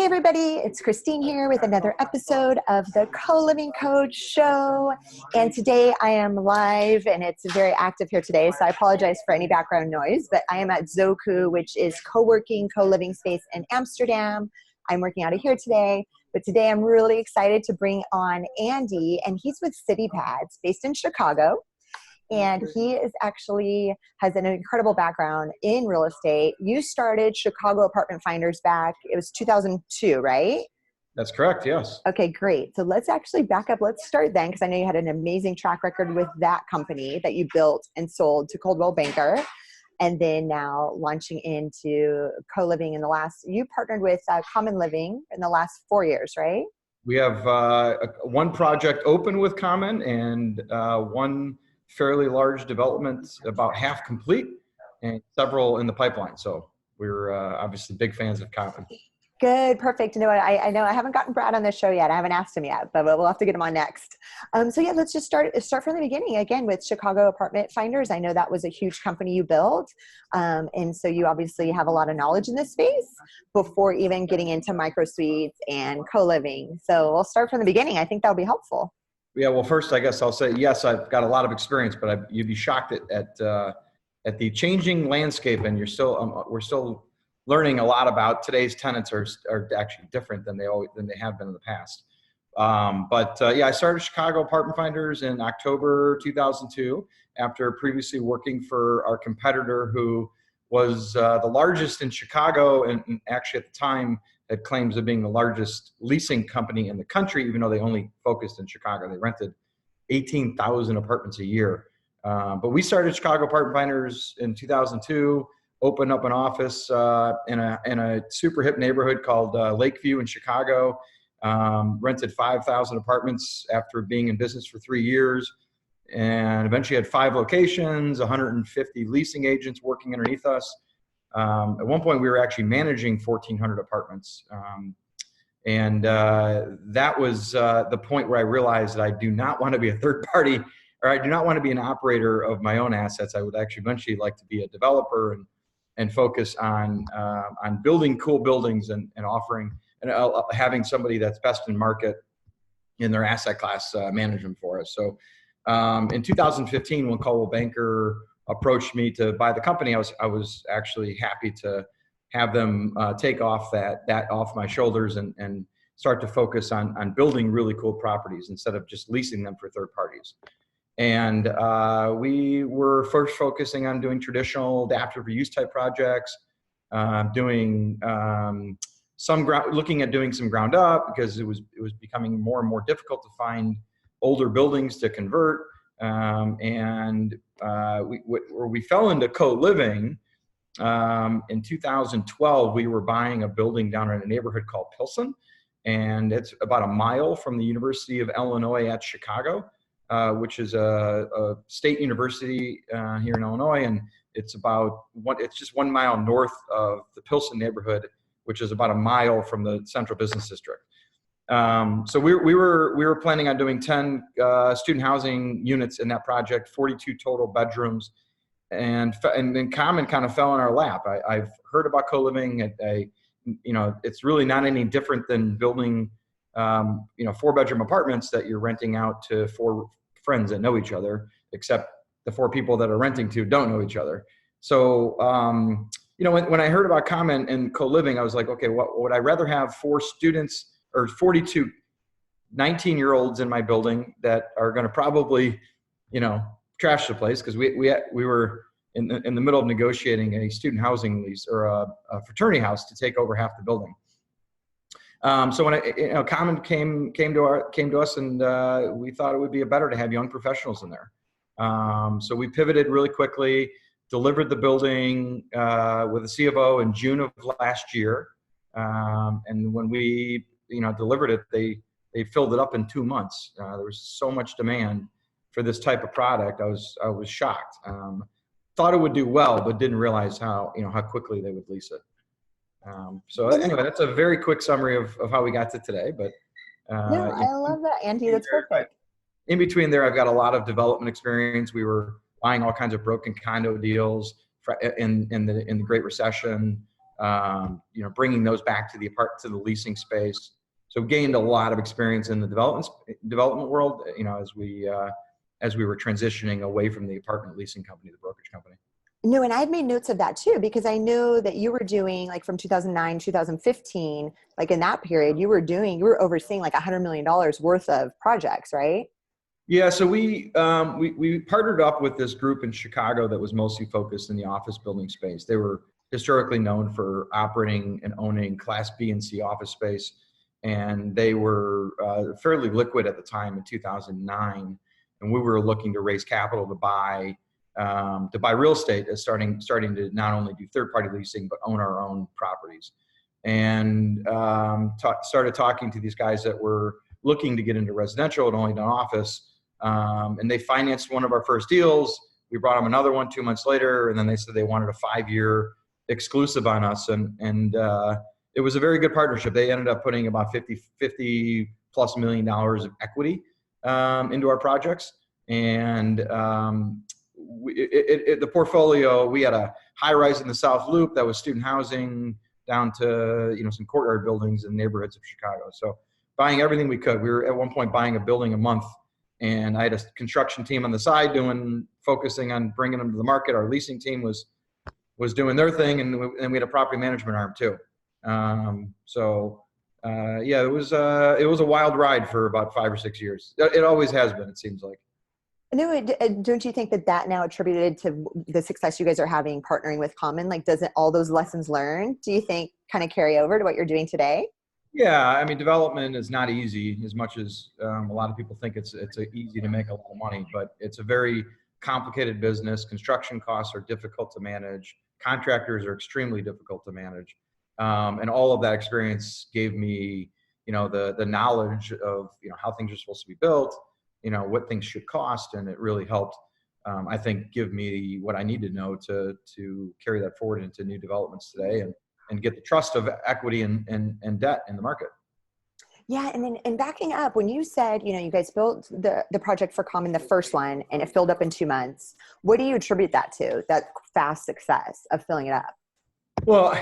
Hey everybody, it's Christine here with another episode of the Co-Living Coach Show. And today I am live and it's very active here today, so I apologize for any background noise, but I am at Zoku, which is co-working, co-living space in Amsterdam. I'm working out of here today, but today I'm really excited to bring on Andy, and he's with CityPads based in Chicago. And he is actually has an incredible background in real estate. You started Chicago Apartment Finders back, it was 2002, right? That's correct, yes. Okay, great. So let's actually back up. Let's start then, because I know you had an amazing track record with that company that you built and sold to Coldwell Banker. And then now launching into co-living you partnered with Common Living in the last 4 years, right? We have one project open with Common and one fairly large development, about half complete, and several in the pipeline. So we're obviously big fans of Common. Good, perfect. No, I know I haven't gotten Brad on the show yet. I haven't asked him yet, but we'll have to get him on next. So yeah, let's just start from the beginning again with Chicago Apartment Finders. I know that was a huge company you built, and so you obviously have a lot of knowledge in this space before even getting into micro suites and co-living. So we'll start from the beginning. I think that'll be helpful. Yeah, well, first, I guess I'll say, yes, I've got a lot of experience, but you'd be shocked at the changing landscape, and we're still learning a lot about today's tenants are actually different than they have been in the past. Yeah, I started Chicago Apartment Finders in October 2002 after previously working for our competitor, who was the largest in Chicago, and actually at the time had claims of being the largest leasing company in the country, even though they only focused in Chicago. They rented 18,000 apartments a year. But we started Chicago Apartment Finders in 2002, opened up an office in a super hip neighborhood called Lakeview in Chicago, rented 5,000 apartments after being in business for 3 years, and eventually had 5 locations, 150 leasing agents working underneath us. At one point, we were actually managing 1,400 apartments. That was the point where I realized that I do not want to be a third party, or I do not want to be an operator of my own assets. I would actually eventually like to be a developer and focus on building cool buildings and offering and having somebody that's best in market in their asset class manage them for us. So in 2015, when Coldwell Banker approached me to buy the company, I was actually happy to have them take off that off my shoulders and start to focus on building really cool properties instead of just leasing them for third parties. And we were first focusing on doing traditional adaptive reuse type projects, looking at doing some ground up, because it was becoming more and more difficult to find older buildings to convert. We fell into co-living in 2012. We were buying a building down in a neighborhood called Pilsen, and it's about a mile from the University of Illinois at Chicago, which is a state university here in Illinois, and it's just 1 mile north of the Pilsen neighborhood, which is about a mile from the central business district. So we were planning on doing 10 student housing units in that project, 42 total bedrooms, and then Common kind of fell in our lap. I've heard about co-living. It's really not any different than building 4-bedroom apartments that you're renting out to 4 friends that know each other, except the 4 people that are renting to don't know each other. So when I heard about Common and co-living, I was like, okay, what would I rather have 4 students or 42 19-year-olds in my building that are going to probably, trash the place, because we were in the middle of negotiating a student housing lease or a fraternity house to take over half the building. So when Common came to us, and we thought it would be better to have young professionals in there. So we pivoted really quickly, delivered the building with a C of O in June of last year, and when we delivered it, they filled it up in 2 months. There was so much demand for this type of product. I was shocked. Thought it would do well, but didn't realize how quickly they would lease it. So anyway, that's a very quick summary of how we got to today. But no, I love that, Andy. That's perfect. In between there, I've got a lot of development experience. We were buying all kinds of broken condo deals in the Great Recession. bringing those back to to the leasing space. So gained a lot of experience in the development world, as we were transitioning away from the apartment leasing company, the brokerage company. No, and I had made notes of that too, because I know that you were doing like from 2009, 2015, like in that period, you were overseeing like $100 million worth of projects, right? Yeah, so we partnered up with this group in Chicago that was mostly focused in the office building space. They were historically known for operating and owning Class B and C office space, and they were fairly liquid at the time in 2009. And we were looking to raise capital to buy real estate, as starting to not only do third-party leasing but own our own properties. And started talking to these guys that were looking to get into residential and only done office. And they financed one of our first deals. We brought them another one 2 months later, and then they said they wanted a 5-year exclusive on us. And it was a very good partnership. They ended up putting about $50+ million of equity into our projects. And the portfolio, we had a high rise in the South Loop that was student housing down to some courtyard buildings in neighborhoods of Chicago. So buying everything we could. We were at one point buying a building a month, and I had a construction team on the side focusing on bringing them to the market. Our leasing team was doing their thing, and we had a property management arm too. Yeah, it was a wild ride for about 5 or 6 years. It always has been, it seems like. No, don't you think that now attributed to the success you guys are having partnering with Common, like doesn't all those lessons learned, do you think kind of carry over to what you're doing today? Yeah, I mean, development is not easy as much as a lot of people think it's easy to make a lot of money, but it's a very complicated business. Construction costs are difficult to manage. Contractors are extremely difficult to manage. And all of that experience gave me, the knowledge of, how things are supposed to be built, what things should cost. And it really helped, I think, give me what I need to know to carry that forward into new developments today and get the trust of equity and debt in the market. Yeah. And backing up, when you said, you guys built the project for Common, the first one, and it filled up in 2 months, what do you attribute that to, that fast success of filling it up? Well,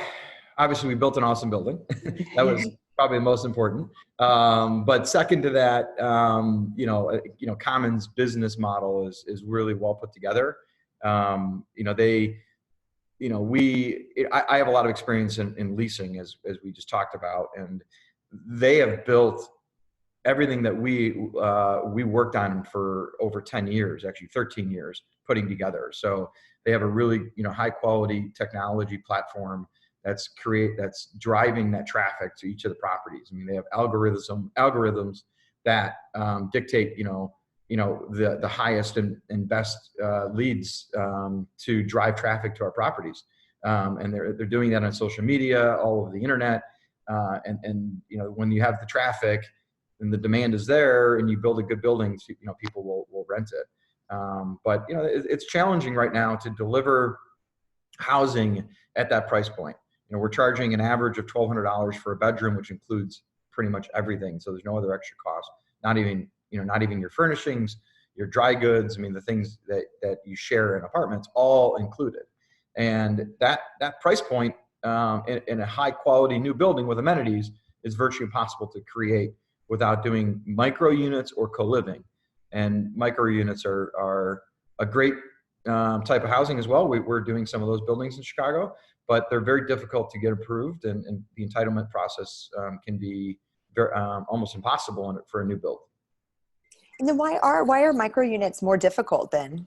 obviously we built an awesome building. That was probably the most important. But second to that, Common's business model is really well put together. I have a lot of experience in leasing, as we just talked about, and they have built everything that we worked on for over 10 years, actually 13 years, putting together. So they have a really high quality technology platform that's driving that traffic to each of the properties. I mean, they have algorithms that dictate the highest and best leads to drive traffic to our properties, and they're doing that on social media, all over the internet, and when you have the traffic and the demand is there, and you build a good building, people will rent it. But it's challenging right now to deliver housing at that price point. We're charging an average of $1,200 for a bedroom, which includes pretty much everything. So there's no other extra cost. Not even your furnishings, your dry goods. I mean, the things that you share in apartments, all included. And that price point in a high quality new building with amenities is virtually impossible to create without doing micro units or co-living. And micro units are a great type of housing as well. We're doing some of those buildings in Chicago, but they're very difficult to get approved, and the entitlement process can be almost impossible for a new build. And then why are micro units more difficult then?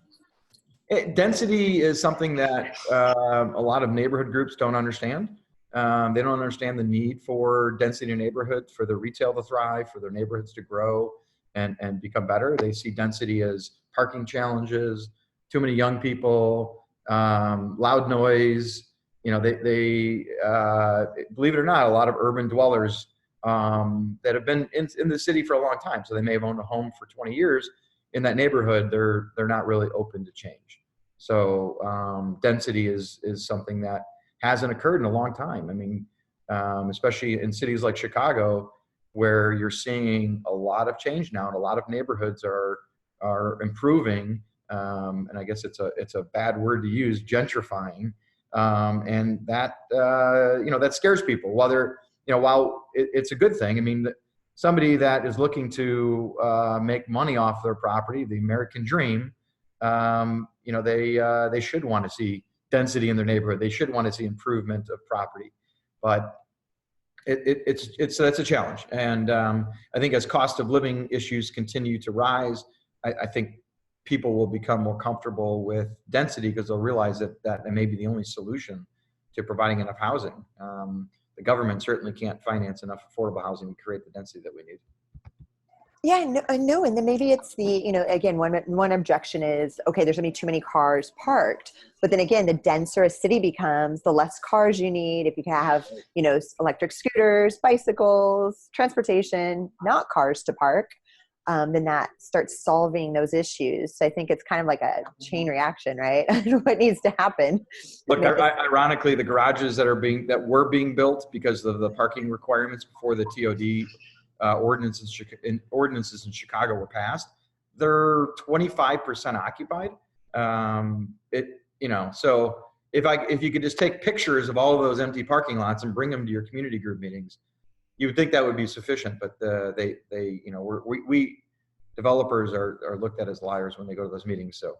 Density is something that a lot of neighborhood groups don't understand. They don't understand the need for density in neighborhoods, for the retail to thrive, for their neighborhoods to grow and become better. They see density as parking challenges, too many young people, loud noise. They believe it or not, a lot of urban dwellers that have been in the city for a long time, so they may have owned a home for 20 years in that neighborhood. They're not really open to change. So density is something that hasn't occurred in a long time. I mean, especially in cities like Chicago, where you're seeing a lot of change now, and a lot of neighborhoods are improving. And I guess it's a bad word to use, gentrifying. And that, that scares people. While it's a good thing. I mean, somebody that is looking to make money off their property, the American dream, they should want to see density in their neighborhood. They should want to see improvement of property, but that's a challenge. And I think as cost of living issues continue to rise, I think people will become more comfortable with density because they'll realize that may be the only solution to providing enough housing. The government certainly can't finance enough affordable housing to create the density that we need. Yeah, no, I know. And then maybe it's again, one objection is, okay, there's gonna be too many cars parked. But then again, the denser a city becomes, the less cars you need. If you can have, electric scooters, bicycles, transportation, not cars to park, then that starts solving those issues. So I think it's kind of like a chain reaction, right? What needs to happen? Look, ironically, the garages that were being built because of the parking requirements before the TOD ordinances in Chicago were passed, they're 25% occupied. So if you could just take pictures of all of those empty parking lots and bring them to your community group meetings, you would think that would be sufficient. But we developers are looked at as liars when they go to those meetings. So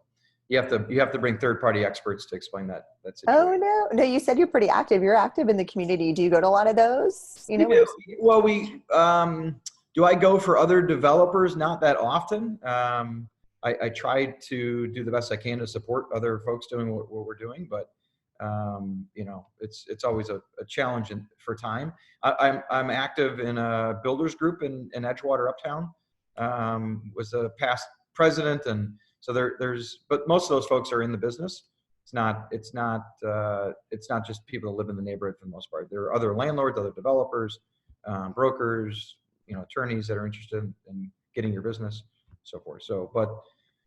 you have to bring third-party experts to explain that situation. Oh no, you said you're pretty active. You're active in the community. Do you go to a lot of those? Well, do I go for other developers? Not that often. I try to do the best I can to support other folks doing what we're doing, but it's always a challenge for time. I'm active in a builders group in Edgewater Uptown. Was a past president, and so but most of those folks are in the business. It's not just people that live in the neighborhood for the most part. There are other landlords, other developers, brokers, attorneys that are interested in getting your business, so forth. So, but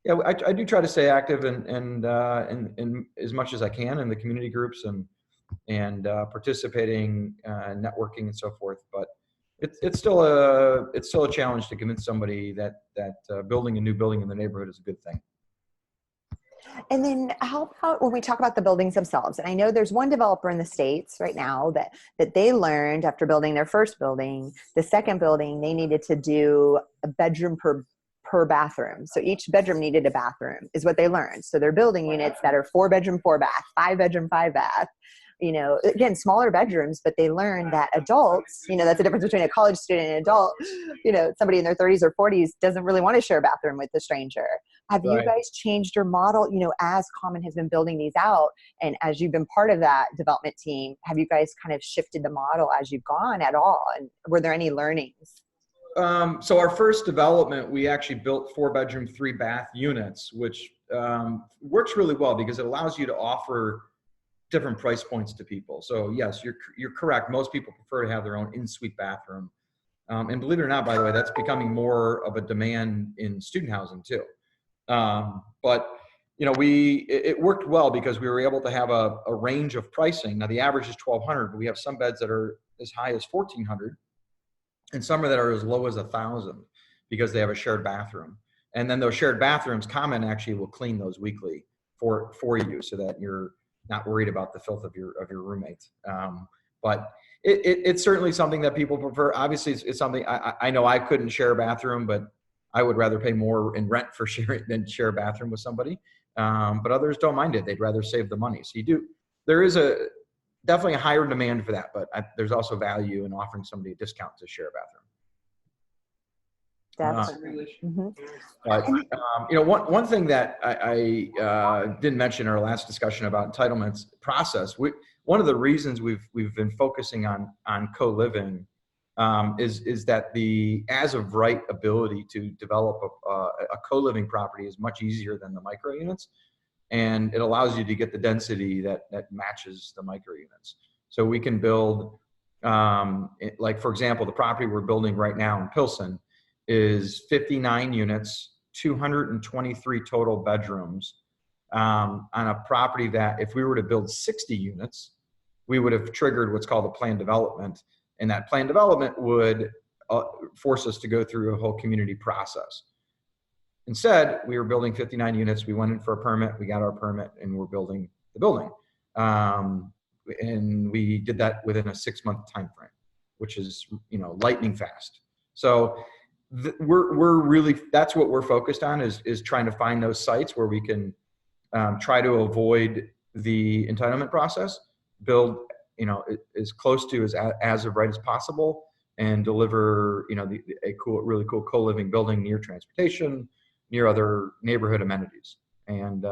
yeah, I do try to stay active and as much as I can in the community groups and participating, networking and so forth. But it's still a challenge to convince somebody that building a new building in the neighborhood is a good thing. And then how about when we talk about the buildings themselves? And I know there's one developer in the States right now that they learned after building their first building, the second building, they needed to do a bedroom per bathroom. So each bedroom needed a bathroom is what they learned. So they're building units that are 4-bedroom, 4-bath, 5-bedroom, 5-bath. Again, smaller bedrooms, but they learn that adults, that's the difference between a college student and an adult, somebody in their 30s or 40s doesn't really want to share a bathroom with a stranger. Have you guys changed your model, as Common has been building these out, and as you've been part of that development team, have you guys kind of shifted the model as you've gone at all? And were there any learnings? So our first development, we actually built 4-bedroom, 3-bath units, which works really well because it allows you to offer different price points to people. So yes, you're correct. Most people prefer to have their own in-suite bathroom. And believe it or not, by the way, that's becoming more of a demand in student housing too. But it worked well because we were able to have a range of pricing. Now the average is $1,200, but we have some beds that are as high as $1,400 and some that are as low as $1,000 because they have a shared bathroom. And then those shared bathrooms, Common actually will clean those weekly for you so that you're not worried about the filth of your roommate. But it's certainly something that people prefer. Obviously, it's something I know I couldn't share a bathroom, but I would rather pay more in rent for sharing than share a bathroom with somebody. But others don't mind it. They'd rather save the money. So there is definitely a higher demand for that, but there's also value in offering somebody a discount to share a bathroom. Definitely. But one thing that I didn't mention in our last discussion about entitlements process, one of the reasons we've been focusing on co-living is that the as of right ability to develop a co-living property is much easier than the micro units, and it allows you to get the density that matches the micro units. So we can build, like for example, the property we're building right now in Pilsen is 59 units, 223 total bedrooms, on a property that if we were to build 60 units, we would have triggered what's called a planned development. And that planned development would force us to go through a whole community process. Instead, we were building 59 units. We went in for a permit, we got our permit, and we're building the building. And we did that within a 6-month time frame, which is, lightning fast. So we're really, that's what we're focused on, is trying to find those sites where we can try to avoid the entitlement process, build, as close to as of right as possible, and deliver, a really cool co-living building near transportation, near other neighborhood amenities. And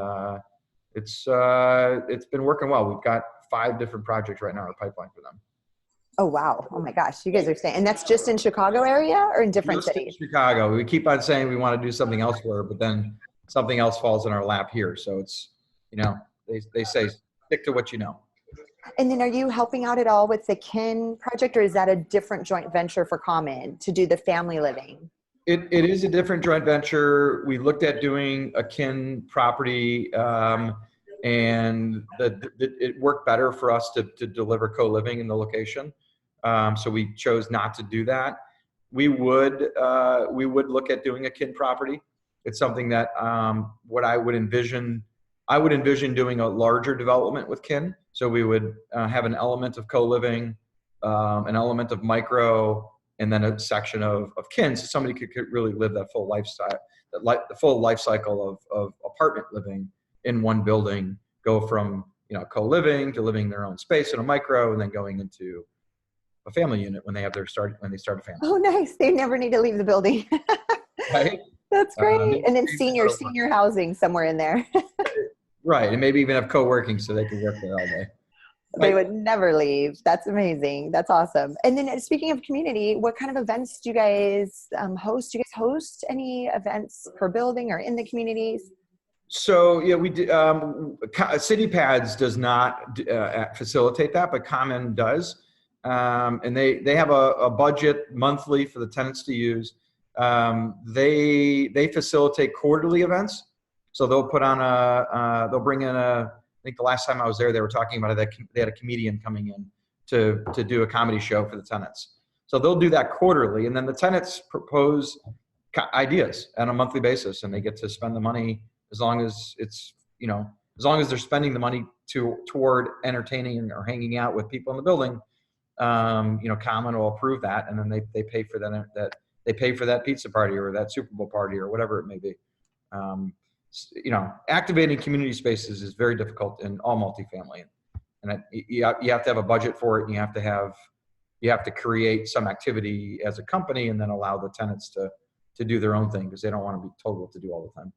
it's been working well. We've got 5 different projects right now in our pipeline for them. Oh, wow. Oh my gosh. You guys are saying, and that's just in Chicago area or in different cities? In Chicago. We keep on saying we want to do something elsewhere, but then something else falls in our lap here. So it's, they say, stick to what you know. And then are you helping out at all with the Kndrd project, or is that a different joint venture for Common to do the family living? It is a different joint venture. We looked at doing a Kndrd property, and it worked better for us to deliver co-living in the location. So we chose not to do that. We would look at doing a Kndrd property. It's something that what I would envision doing a larger development with Kndrd. So we would have an element of co-living, an element of micro, and then a section of Kndrd, so somebody could really live that full lifestyle, the full life cycle of apartment living in one building, go from co-living to living their own space in a micro, and then going into a family unit when they start a family. Oh, nice. They never need to leave the building. Right? That's great. And then senior housing somewhere in there. Right. And maybe even have co-working so they can work there all day. They would never leave. That's amazing. That's awesome. And then speaking of community, what kind of events do you guys host? Do you guys host any events per building or in the communities? So yeah, we do. CityPads does not facilitate that, but Common does. And they have a budget monthly for the tenants to use. They facilitate quarterly events. So they'll put on they'll bring in I think the last time I was there, they were talking about it, they had a comedian coming in to do a comedy show for the tenants. So they'll do that quarterly, and then the tenants propose ideas on a monthly basis, and they get to spend the money as long as it's, as long as they're spending the money toward entertaining or hanging out with people in the building. Common will approve that, and then they pay for that pizza party or that Super Bowl party or whatever it may be. Activating community spaces is very difficult in all multifamily, and you have to have a budget for it, and you have to create some activity as a company, and then allow the tenants to do their own thing, because they don't want to be told what to do all the time.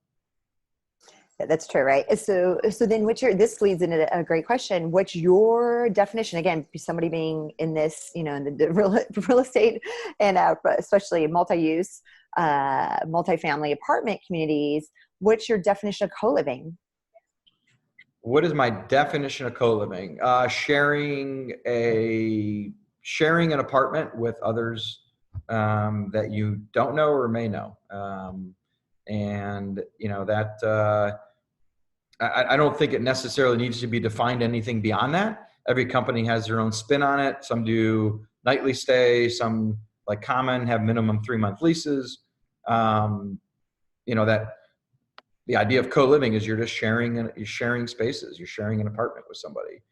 Yeah, that's true, right? So then this leads into a great question. What's your definition, again, somebody being in this, in the real estate and especially multi-use, multifamily apartment communities, what's your definition of co-living? What is my definition of co-living? Sharing an apartment with others that you don't know or may know. I don't think it necessarily needs to be defined anything beyond that. Every company has their own spin on it. Some do nightly stay, some, like Common, have minimum 3-month leases. That the idea of co-living is you're just sharing spaces. You're sharing an apartment with somebody.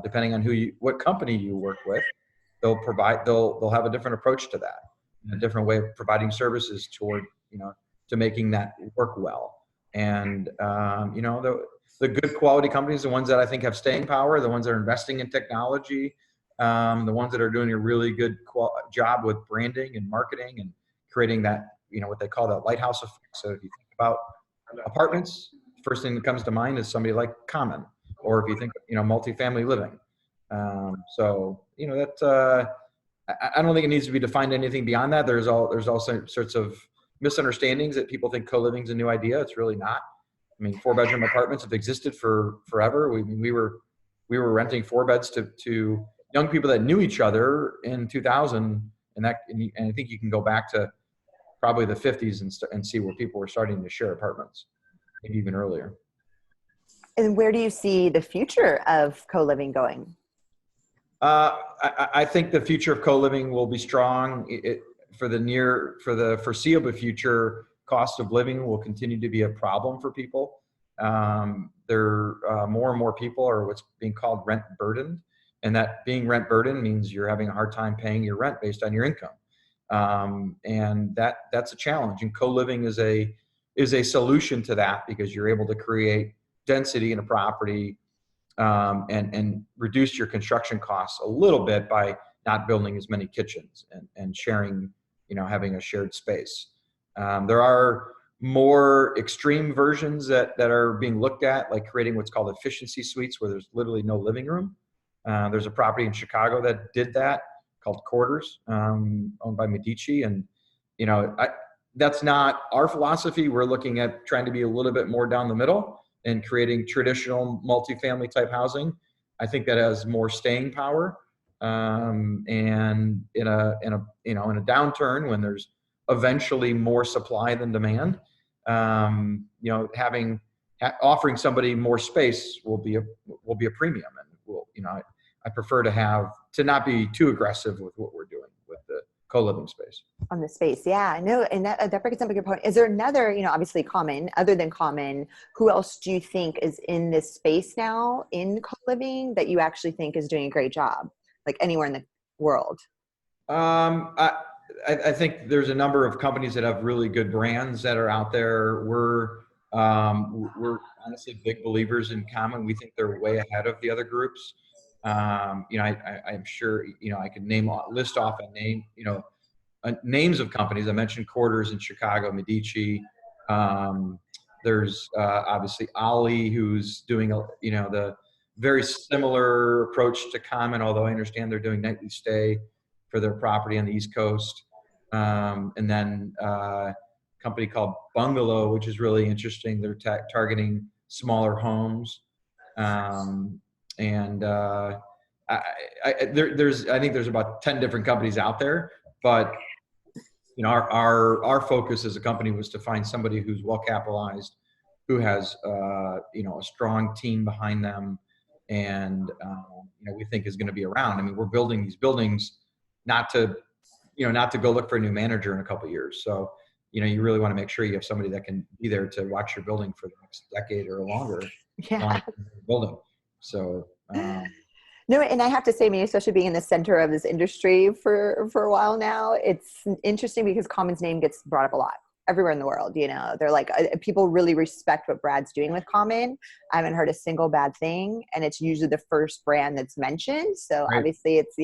Depending on what company you work with, they'll have a different approach to that, a different way of providing services toward, to making that work well. And, the good quality companies, the ones that I think have staying power, the ones that are investing in technology, the ones that are doing a really good job with branding and marketing and creating that, what they call that lighthouse effect. So if you think about apartments, first thing that comes to mind is somebody like Common, or if you think, multifamily living. I don't think it needs to be defined anything beyond that. There's also sorts of misunderstandings that people think co-living is a new idea. It's really not. I mean, 4-bedroom apartments have existed for forever. We were renting 4 beds to young people that knew each other in 2000, and I think you can go back to probably the 50s and see where people were starting to share apartments, maybe even earlier. And where do you see the future of co-living going? I think the future of co-living will be strong. For the foreseeable future, cost of living will continue to be a problem for people. more and more people are what's being called rent burdened. And that being rent burdened means you're having a hard time paying your rent based on your income. And that's a challenge. And co-living is a solution to that, because you're able to create density in a property, and reduce your construction costs a little bit by not building as many kitchens and sharing, having a shared space. There are more extreme versions that are being looked at, like creating what's called efficiency suites, where there's literally no living room. There's a property in Chicago that did that, called Quarters, owned by Medici. And, that's not our philosophy. We're looking at trying to be a little bit more down the middle and creating traditional multifamily type housing. I think that has more staying power. And in a downturn, when there's eventually more supply than demand, offering somebody more space will be a premium. And I prefer to not be too aggressive with what we're doing with the co-living space. On the space. Yeah, no. And that brings up a good point. Is there another, obviously Common, other than Common, who else do you think is in this space now in co-living that you actually think is doing a great job, like anywhere in the world? I think there's a number of companies that have really good brands that are out there. We're honestly big believers in Common. We think they're way ahead of the other groups. I'm sure, I could list off a name, names of companies. I mentioned Quarters in Chicago, Medici. There's obviously Ollie, who's doing, the very similar approach to Common, although I understand they're doing nightly stay for their property on the East Coast. And then a company called Bungalow, which is really interesting. They're targeting smaller homes. I think there's about 10 different companies out there, but our focus as a company was to find somebody who's well capitalized, who has a strong team behind them, and we think is going to be around. I mean, we're building these buildings not to go look for a new manager in a couple of years. So you really want to make sure you have somebody that can be there to watch your building for the next decade or longer. Yeah. Building. So. No, and I have to say, especially being in the center of this industry for a while now, it's interesting because Common's name gets brought up a lot everywhere in the world. They're like, people really respect what Brad's doing with Common. I haven't heard a single bad thing, and it's usually the first brand that's mentioned. So right. Obviously it's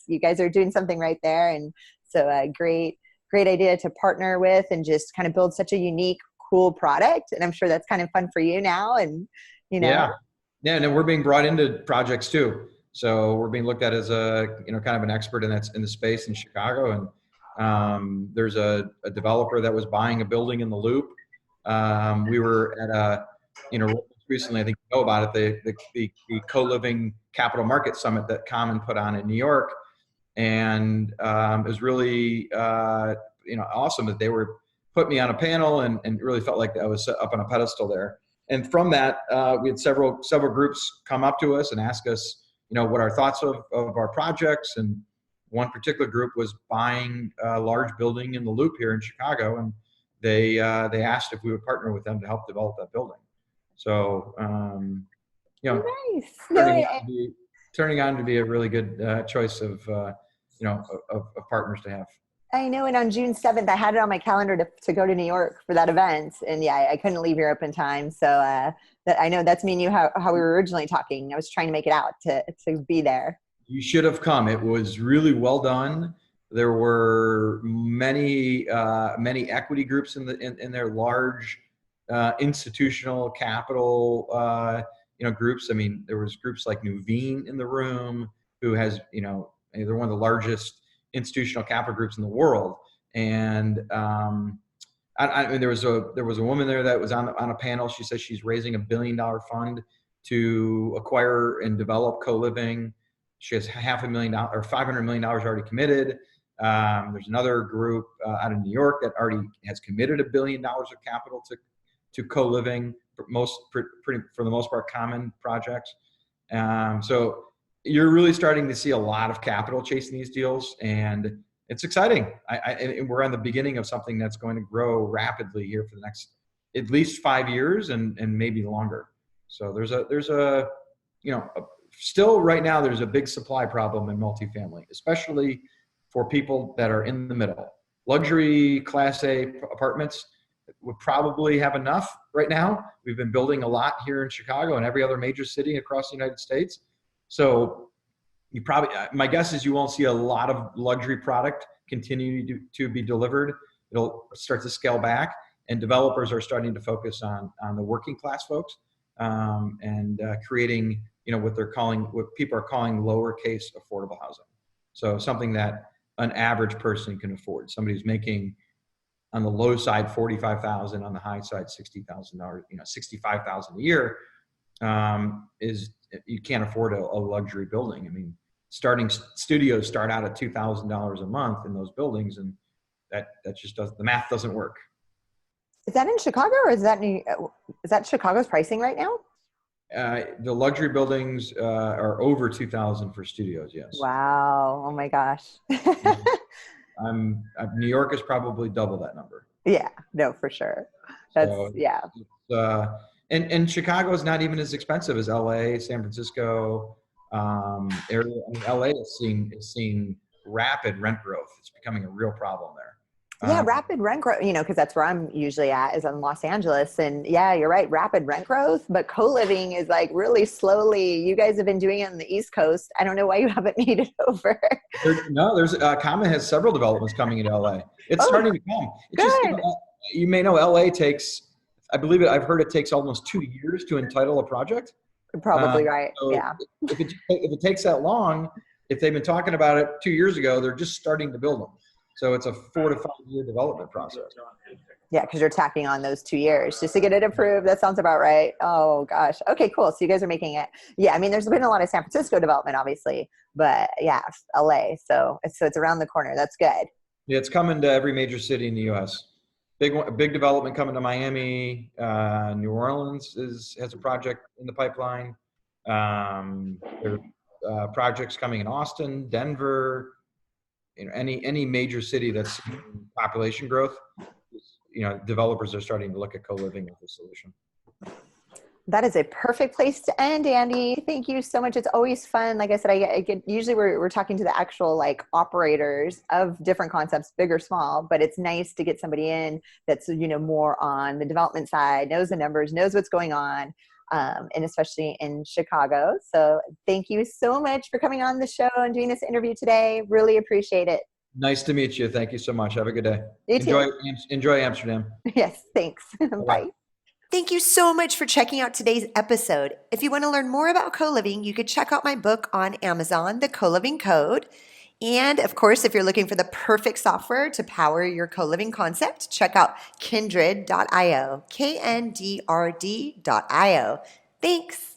you guys are doing something right there. And so a great idea to partner with and just kind of build such a unique, cool product. And I'm sure that's kind of fun for you now. And, Yeah, and we're being brought into projects too. So we're being looked at as a, kind of an expert in the space in Chicago. And there's a developer that was buying a building in the Loop. We were at recently, I think you know about it, the Co-Living Capital Market Summit that Common put on in New York. And it was really, awesome that they were put me on a panel and really felt like I was up on a pedestal there. And from that, we had several groups come up to us and ask us, what our thoughts of our projects. And one particular group was buying a large building in the Loop here in Chicago, and they asked if we would partner with them to help develop that building. So, nice. Turning out to be a really good choice of partners to have. I know, and on June 7th, I had it on my calendar to go to New York for that event, and I couldn't leave Europe in time. So I know that's me and you how we were originally talking. I was trying to make it out to be there. You should have come. It was really well done. There were many equity groups in their large institutional capital groups. I mean, there was groups like Nuveen in the room, who has they're one of the largest institutional capital groups in the world. And there was a woman there that was on a panel. She says she's raising $1 billion fund to acquire and develop co-living. She has $500 million already committed. There's another group out of New York that already has committed $1 billion of capital to co-living, for the most part, Common projects. So you're really starting to see a lot of capital chasing these deals, and it's exciting. And we're on the beginning of something that's going to grow rapidly here for the next at least 5 years and maybe longer. So there's a still right now there's a big supply problem in multifamily, especially for people that are in the middle. Luxury Class A apartments would probably have enough right now. We've been building a lot here in Chicago and every other major city across the United States. So my guess is you won't see a lot of luxury product continue to be delivered. It'll start to scale back, and developers are starting to focus on the working class folks and creating, what people are calling lowercase affordable housing. So something that an average person can afford. Somebody who's making on the low side $45,000, on the high side $60,000, $65,000 a year, is you can't afford a luxury building. I mean, studios start out at $2,000 a month in those buildings, and that just doesn't, the math doesn't work. Is that in Chicago, or is that Chicago's pricing right now? The luxury buildings are over 2,000 for studios. Yes. Wow. Oh my gosh. New York is probably double that number. Yeah, no, for sure. Yeah. And Chicago is not even as expensive as LA, San Francisco area. I mean, LA is seeing rapid rent growth. It's becoming a real problem there. Yeah, rapid rent growth, because that's where I'm usually at, is in Los Angeles. And yeah, you're right, rapid rent growth, but co-living is like really slowly. You guys have been doing it on the East Coast. I don't know why you haven't made it over. There's Common has several developments coming in LA. It's starting to come. It's good. Just, you may know LA takes, I've heard it takes almost 2 years to entitle a project. Probably right. So yeah. If it takes that long, if they've been talking about it 2 years ago, they're just starting to build them. So it's a 4 to 5 year development process. Yeah, because you're tacking on those 2 years just to get it approved. That sounds about right. Oh gosh. Okay, cool. So you guys are making it. Yeah, I mean, there's been a lot of San Francisco development, obviously, but yeah, LA. So it's around the corner. That's good. Yeah, it's coming to every major city in the U.S. Big development coming to Miami. New Orleans has a project in the pipeline. There are projects coming in Austin, Denver. Any major city that's population growth, developers are starting to look at co-living as a solution. That is a perfect place to end, Andy. Thank you so much. It's always fun. Like I said, I get usually we're talking to the actual operators of different concepts, big or small, but it's nice to get somebody in that's, more on the development side, knows the numbers, knows what's going on. And especially in Chicago. So thank you so much for coming on the show and doing this interview today. Really appreciate it. Nice to meet you. Thank you so much. Have a good day. You too. Enjoy Amsterdam. Yes, thanks. Bye. Thank you so much for checking out today's episode. If you want to learn more about co-living, you could check out my book on Amazon, The Co-Living Code. And of course, if you're looking for the perfect software to power your co-living concept, check out Kndrd.io, Kndrd.io. Thanks.